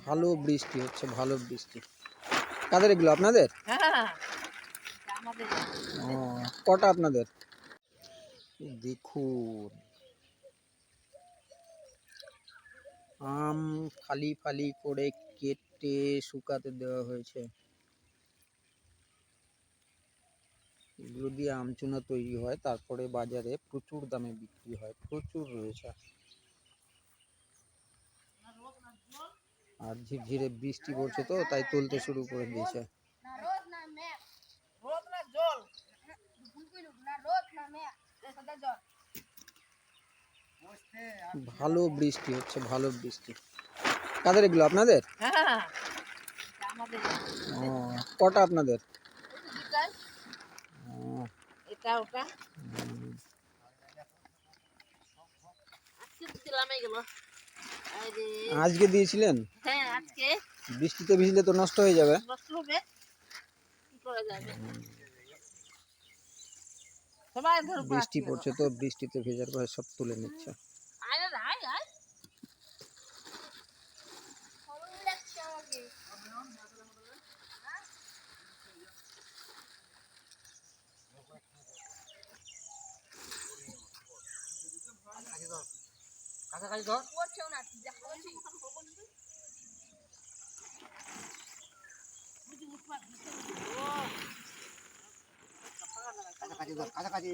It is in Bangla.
ভালো বৃষ্টি হচ্ছে, ভালো বৃষ্টি। কাদের এগুলো, আপনাদের? ও, কটা আপনাদের? দেখুন, আম ফালি ফালি করে কেটে শুকাতে দেওয়া হয়েছে। এগুলো দিয়ে আমচুনা তৈরি হয়, তারপরে বাজারে প্রচুর দামে বিক্রি হয়, প্রচুর রয়েছে। আর ঝিরঝিরে বৃষ্টি পড়ছে তো তাই তুলতে শুরু করে দিয়েছে। ভালো বৃষ্টি হচ্ছে, ভালো বৃষ্টি। কাদের এগুলো, আপনাদের? ও, কটা আপনাদের? আজকে দিয়েছিলেন? হ্যাঁ, আজকে। বৃষ্টিতে ভিজলে তো নষ্ট হয়ে যাবে। নষ্ট হবে, কি করা যাবে? সবাই ধরে বৃষ্টি পড়ছে তো বৃষ্টিতে ভেজার পরে সব তুলে নিচ্ছে। আয় আয় আয়। কাছাকাছি ধর। কাছাকাছি ধর, কাছাকাছি।